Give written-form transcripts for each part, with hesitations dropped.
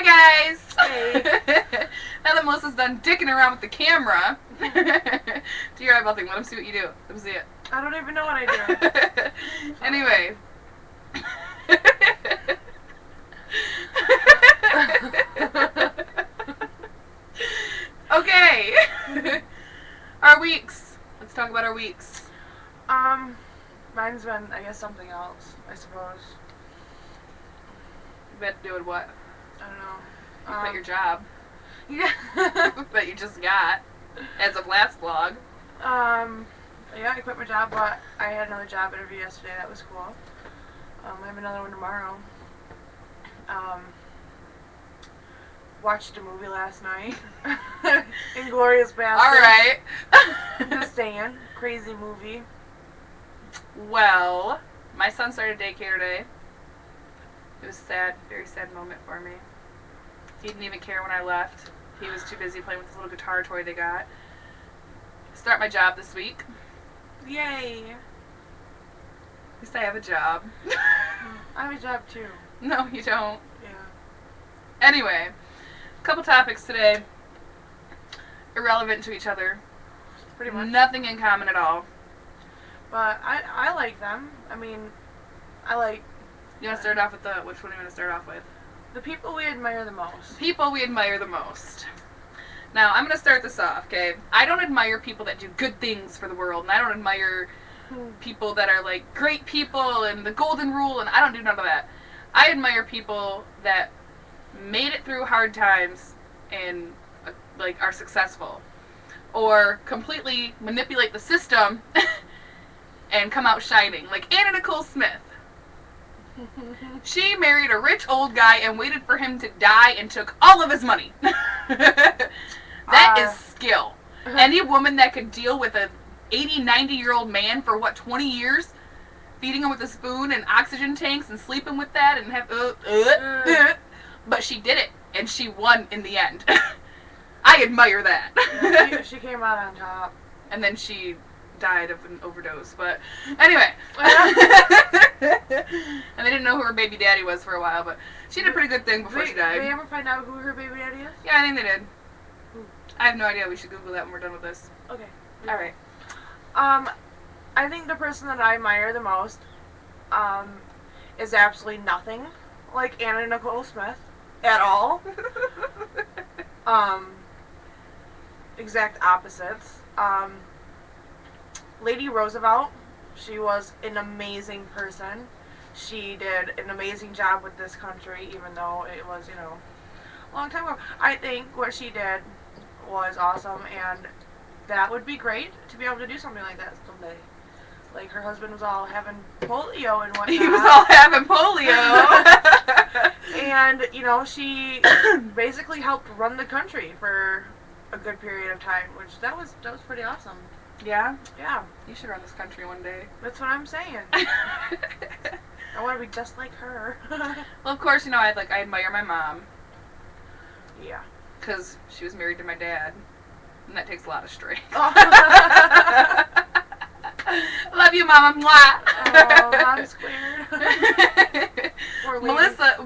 Hi guys! Hey. Now that Melissa's done dicking around with the camera, do your eyeball thing. Let them see what you do. Let them see it. I don't even know what I do. Anyway. Okay. Our weeks. Let's talk about our weeks. Mine's been, I guess, something else, I suppose. You been doing what? I don't know. You quit your job. Yeah. That you just got as of last vlog. Yeah, I quit my job, but I had another job interview yesterday. That was cool. I have another one tomorrow. Watched a movie last night. Inglorious Bastards. Alright. The Stand. Crazy movie. Well, my son started daycare today. It was sad, very sad moment for me. He didn't even care when I left. He was too busy playing with his little guitar toy they got. Start my job this week. Yay. At least I have a job. I have a job too. No, you don't. Yeah. Anyway, a couple topics today. Irrelevant to each other. Pretty much. Nothing in common at all. But I like them. I mean, I like... You want to start off with which one do you want to start off with? The people we admire the most. People we admire the most. Now, I'm going to start this off, okay? I don't admire people that do good things for the world, and I don't admire people that are, like, great people and the golden rule, and I don't do none of that. I admire people that made it through hard times and, like, are successful. Or completely manipulate the system and come out shining. Like Anna Nicole Smith. She married a rich old guy and waited for him to die and took all of his money. That is skill. Any woman that could deal with a 80, 90-year-old man for, 20 years? Feeding him with a spoon and oxygen tanks and sleeping with that and have... But she did it, and she won in the end. I admire that. Yeah, she came out on top. And then she died of an overdose, but anyway. And they didn't know who her baby daddy was for a while, but she did a pretty good thing before she died. Did they ever find out who her baby daddy is? Yeah, I think they did. I have no idea. We should Google that when we're done with this. Okay. Alright. I think the person that I admire the most, is absolutely nothing like Anna Nicole Smith at all. Exact opposites. Lady Roosevelt, she was an amazing person. She did an amazing job with this country, even though it was, a long time ago. I think what she did was awesome, and that would be great to be able to do something like that someday. Like, her husband was all having polio and whatnot. He was all having polio. And, she basically helped run the country for a good period of time, which that was pretty awesome. Yeah? Yeah. You should run this country one day. That's what I'm saying. I want to be just like her. Well, of course, I admire my mom. Yeah. Because she was married to my dad. And that takes a lot of strength. Love you, Mama. Mwah. Oh, I'm squared.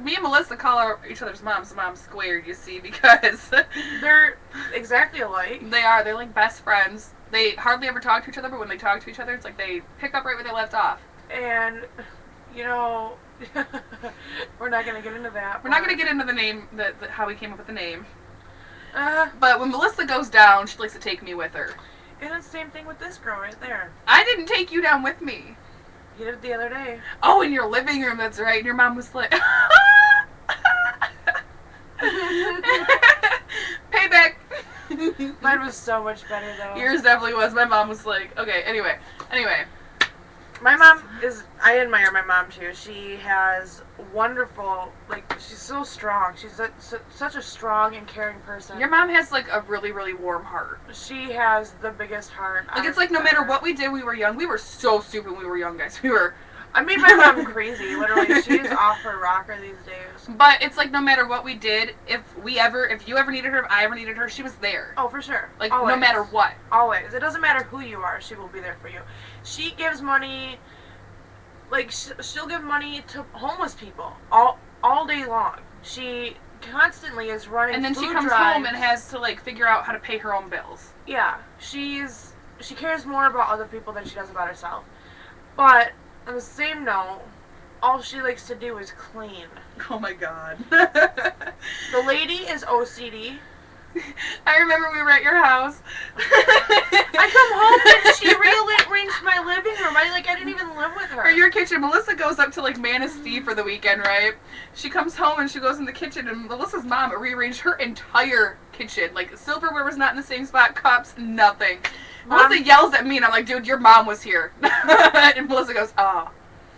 Me and Melissa call each other's moms squared, you see, because they're exactly alike. They are. They're like best friends. They hardly ever talk to each other, but when they talk to each other, it's like they pick up right where they left off. And, we're not going to get into that. We're not going to get into the name, how we came up with the name. But when Melissa goes down, she likes to take me with her. And it's the same thing with this girl right there. I didn't take you down with me. You did it the other day. Oh, in your living room, that's right. And your mom was like... Payback. Mine was so much better, though. Yours definitely was. My mom was like... Okay, anyway. My mom I admire my mom, too. She has wonderful... she's so strong. She's such a strong and caring person. Your mom has, a really, really warm heart. She has the biggest heart. It's like no matter what we did when we were young, we were so stupid when we were young, guys. We were... I made my mom crazy, literally. She's off her rocker these days. But it's like no matter what we did, if you ever needed her, if I ever needed her, she was there. Oh, for sure. No matter what. Always. It doesn't matter who you are, she will be there for you. She gives money, she'll give money to homeless people all day long. She constantly is running And then food she comes drives. home and has to, like, figure out how to pay her own bills. Yeah, she cares more about other people than she does about herself. But on the same note, all she likes to do is clean. Oh my god. The lady is OCD. I remember we were at your house. I come home and she rearranged my living room. I didn't even live with her. Or your kitchen. Melissa goes up to, like, Manistee for the weekend, right? She comes home and she goes in the kitchen, and Melissa's mom rearranged her entire kitchen. Like, silverware was not in the same spot, cups, nothing. Melissa yells at me, and I'm like, dude, your mom was here. And Melissa goes, oh,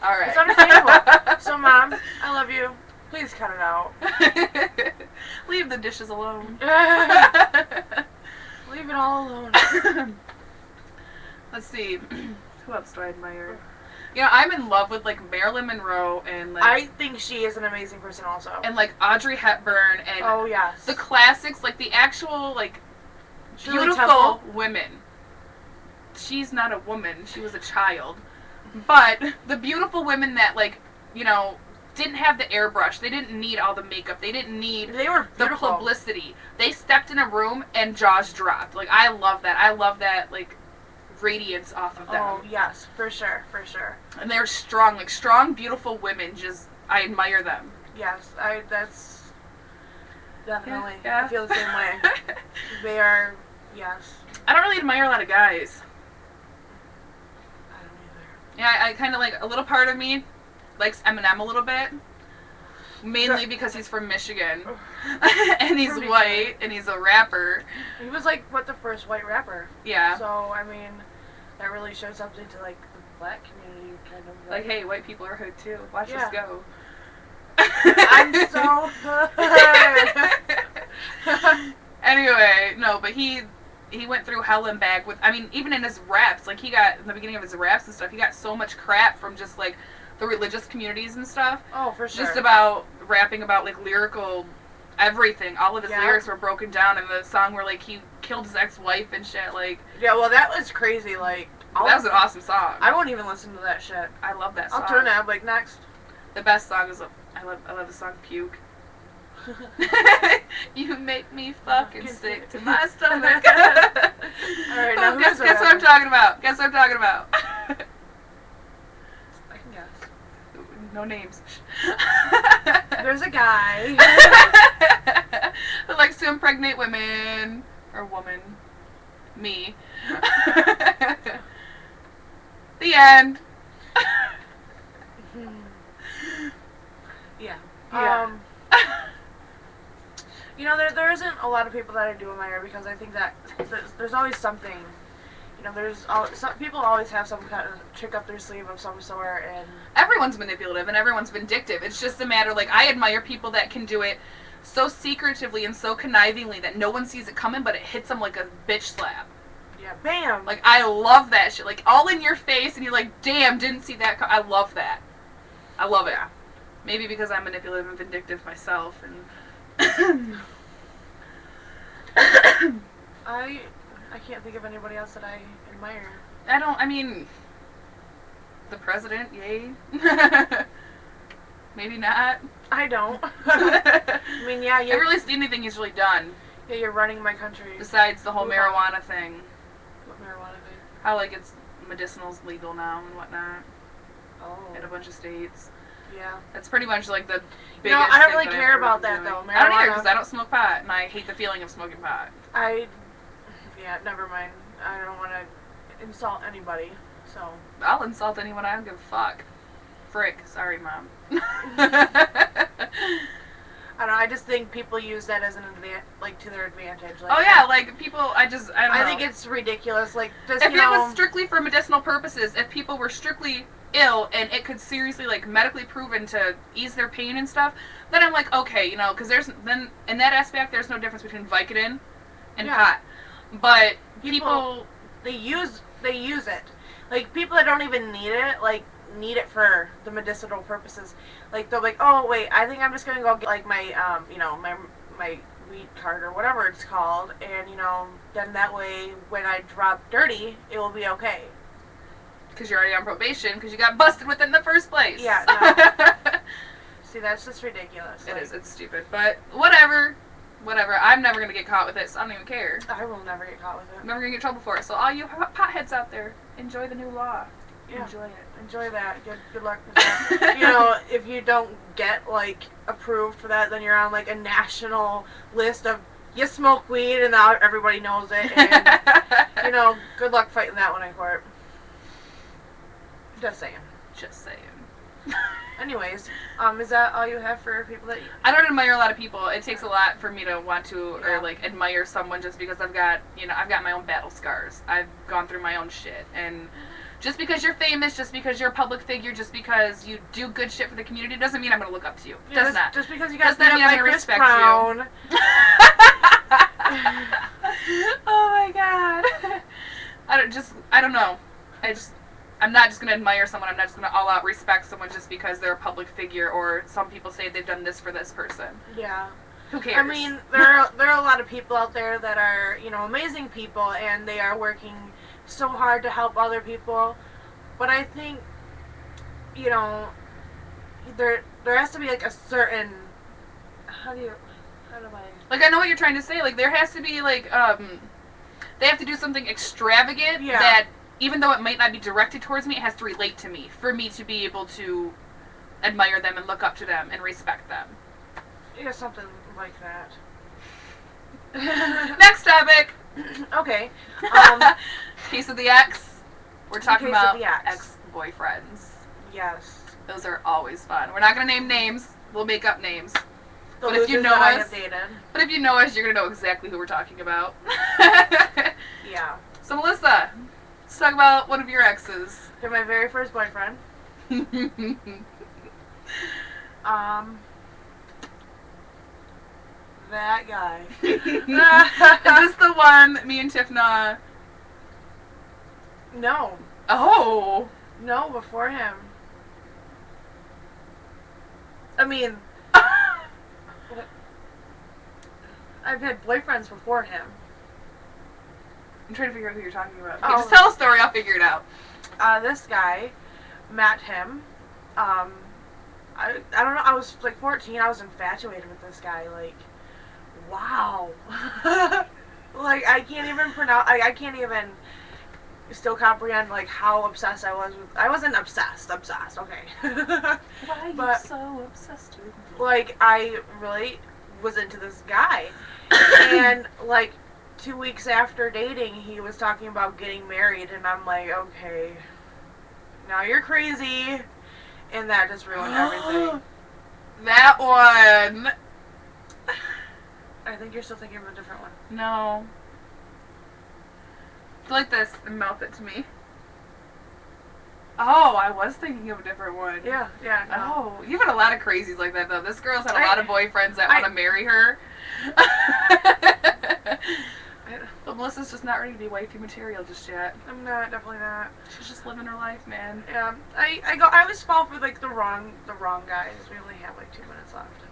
all right. It's understandable. So, Mom, I love you. Please cut it out. Leave the dishes alone. Leave it all alone. Let's see. Who else do I admire? You know, I'm in love with, like, Marilyn Monroe and, like... I think she is an amazing person also. And, like, Audrey Hepburn and... Oh, yes. The classics, like, the actual, like, Shirley beautiful Temple. women. She's not a woman. She was a child. But the beautiful women that, like, you know... didn't have the airbrush. They didn't need all the makeup. They didn't need They were the beautiful. publicity. They stepped in a room and jaws dropped. Like, I love that. I love that, like, radiance off of them. Oh, yes, for sure, for sure. And they're strong. Like, strong, beautiful women. Just, I admire them. Yes, that's definitely. Yeah. I feel the same way. They are, yes. I don't really admire a lot of guys. I don't either. Yeah, I kind of, like, a little part of me likes Eminem a little bit. Mainly because he's from Michigan. And he's white, and he's a rapper. He was like, what, the first white rapper. Yeah. So, I mean, that really shows something to, like, the black community, kind of. Like, hey, white people are hood too. Watch us go. I'm so Anyway, no, but he went through hell and back with, I mean, even in his raps, like, he got, in the beginning of his raps and stuff, he got so much crap from just, like, the religious communities and stuff. Oh, for sure. Just about rapping about, like, lyrical everything. All of his lyrics were broken down in the song where, like, he killed his ex-wife and shit, like... Yeah, well, that was crazy, like... That was an awesome song. I won't even listen to that shit. I love that song. I'll turn it up, like, next. The best song is, I love the song Puke. You make me fucking sick to my stomach. Alright, now guess what I'm talking about. Guess what I'm talking about. I can guess. No names. There's a guy who likes to impregnate women. Or woman. Me. The end. Yeah. Yeah. You know, there isn't a lot of people that I do admire because I think that there's always something. You know, some people always have some kind of trick up their sleeve of some sort, and everyone's manipulative and everyone's vindictive. It's just a matter, like, I admire people that can do it so secretively and so connivingly that no one sees it coming, but it hits them like a bitch slap. Yeah, bam. Like, I love that shit. Like, all in your face, and you're like, damn, didn't see that. I love that. I love it. Maybe because I'm manipulative and vindictive myself, and I can't think of anybody else that I admire. I mean, the president, yay. Maybe not. I don't. I mean, yeah, I haven't really seen anything he's really done. Yeah, you're running my country. Besides the whole marijuana thing. What marijuana thing? How, like, it's medicinal's legal now and whatnot. Oh. In a bunch of states. Yeah. That's pretty much, like, the biggest No, I don't thing really that care I've about been that, doing. though. I don't either, Marijuana- because I don't smoke pot, and I hate the feeling of smoking pot. Yeah, never mind. I don't want to insult anybody, so. I'll insult anyone, I don't give a fuck. Frick. Sorry, Mom. I don't know, I just think people use that as an to their advantage. Like, Oh, yeah, like, people, I don't know. I think it's ridiculous. Like, just, if it was strictly for medicinal purposes, if people were strictly ill and it could seriously, like, medically proven to ease their pain and stuff, then I'm like, okay, you know, because then, in that aspect, there's no difference between Vicodin and pot. But people they use it. Like, people that don't even need it, like, need it for the medicinal purposes. Like, they're like, oh, wait, I think I'm just gonna go get, like, my, my weed card or whatever it's called, and, you know, then that way, when I drop dirty, it will be okay. Because you're already on probation, because you got busted with it in the first place. Yeah, no. See, that's just ridiculous. It is. It's stupid. But whatever. Whatever. I'm never going to get caught with it, so I don't even care. I will never get caught with it. I'm never going to get in trouble for it. So all you potheads out there, enjoy the new law. Yeah. Enjoy it. Enjoy that. Good luck with that. You know, if you don't get, like, approved for that, then you're on, like, a national list of, you smoke weed, and now everybody knows it. And, you know, good luck fighting that one in court. Just saying. Just saying. Anyways, is that all you have for people that you... I don't admire a lot of people. It takes a lot for me to want to, Yeah. or, like, admire someone just because I've got my own battle scars. I've gone through my own shit. And just because you're famous, just because you're a public figure, just because you do good shit for the community doesn't mean I'm going to look up to you. It does not. Just because you got Does not mean I'm by going to Chris respect Brown. you. Oh my god. I don't know. I'm not just going to admire someone. I'm not just going to all out respect someone just because they're a public figure or some people say they've done this for this person. Yeah. Who cares? I mean, there are a lot of people out there that are, you know, amazing people, and they are working so hard to help other people. But I think, you know, there has to be, like, a certain... How do I... Like, I know what you're trying to say. Like, there has to be, like, they have to do something extravagant that, even though it might not be directed towards me, it has to relate to me for me to be able to admire them and look up to them and respect them. Yeah, something like that. Next topic. Okay. Piece of the ex. We're talking Piece of about the ex. ex-boyfriends. Yes. Those are always fun. We're not going to name names. We'll make up names. The But if you losers know that I us- have dated. But if you know us, you're going to know exactly who we're talking about. Yeah. So, Melissa, let's talk about one of your exes. You're my very first boyfriend. That guy. Is this the one me and Tifna... No. Oh! No, before him. I mean, I've had boyfriends before him. I'm trying to figure out who you're talking about. Okay, Oh. just tell a story, I'll figure it out. This guy, met him. I don't know, I was like 14, I was infatuated with this guy, like, wow. Like, I can't even pronounce, I can't even still comprehend, like, how obsessed I was with, I wasn't obsessed, okay. Why are you But- so obsessed with me? Like, I really was into this guy. And, like, 2 weeks after dating, he was talking about getting married, and I'm like, okay, now you're crazy. And that just ruined everything. That one! I think you're still thinking of a different one. No. Do like this and mouth it to me. Oh, I was thinking of a different one. Yeah, no. Oh, you've had a lot of crazies like that, though. This girl's had a lot of boyfriends that want to marry her. But Melissa's just not ready to be wifey material just yet. I'm not, definitely not. She's just living her life, man. Yeah, I always fall for, like, the wrong guys. We only have, like, 2 minutes left.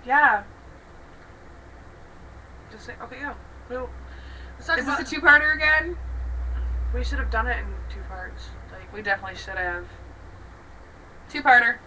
Yeah. Just say, okay, go. Let's talk Is this about, a two-parter again? we should have done it in 2 parts. Like, We definitely should have. Two-parter.